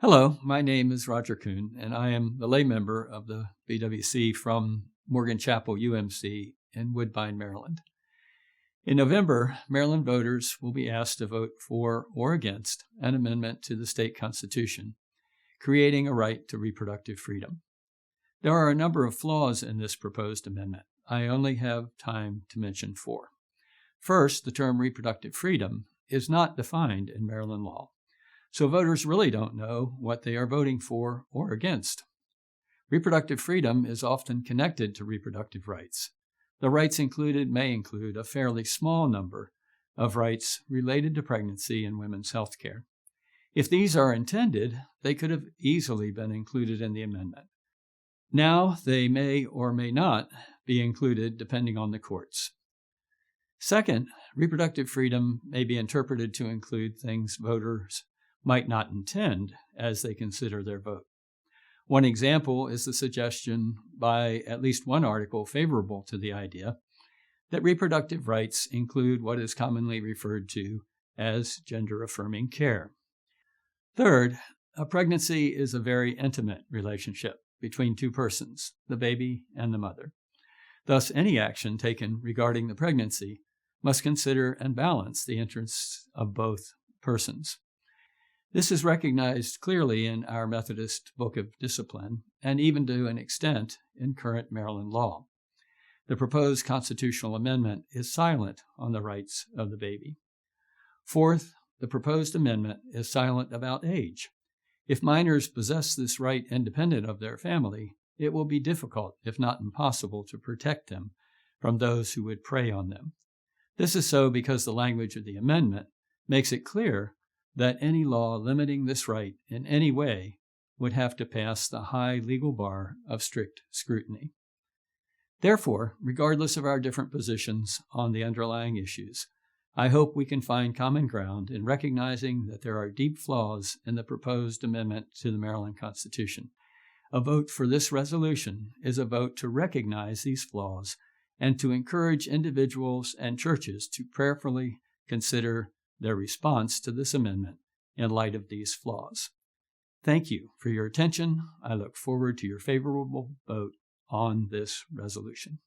Hello, my name is Roger Kuhn, and I am the lay member of the BWC from Morgan Chapel, UMC in Woodbine, Maryland. In November, Maryland voters will be asked to vote for or against an amendment to the state constitution, creating a right to reproductive freedom. There are a number of flaws in this proposed amendment. I only have time to mention four. First, the term reproductive freedom is not defined in Maryland law, so voters really don't know what they are voting for or against. Reproductive freedom is often connected to reproductive rights. The rights included may include a fairly small number of rights related to pregnancy and women's health care. If these are intended, they could have easily been included in the amendment. Now they may or may not be included depending on the courts. Second, reproductive freedom may be interpreted to include things voters might not intend as they consider their vote. One example is the suggestion by at least one article favorable to the idea that reproductive rights include what is commonly referred to as gender-affirming care. Third, a pregnancy is a very intimate relationship between two persons, the baby and the mother. Thus, any action taken regarding the pregnancy must consider and balance the interests of both persons. This is recognized clearly in our Methodist Book of Discipline, and even to an extent in current Maryland law. The proposed constitutional amendment is silent on the rights of the baby. Fourth, the proposed amendment is silent about age. If minors possess this right independent of their family, it will be difficult, if not impossible, to protect them from those who would prey on them. This is so because the language of the amendment makes it clear that any law limiting this right in any way would have to pass the high legal bar of strict scrutiny. Therefore, regardless of our different positions on the underlying issues, I hope we can find common ground in recognizing that there are deep flaws in the proposed amendment to the Maryland Constitution. A vote for this resolution is a vote to recognize these flaws and to encourage individuals and churches to prayerfully consider their response to this amendment in light of these flaws. Thank you for your attention. I look forward to your favorable vote on this resolution.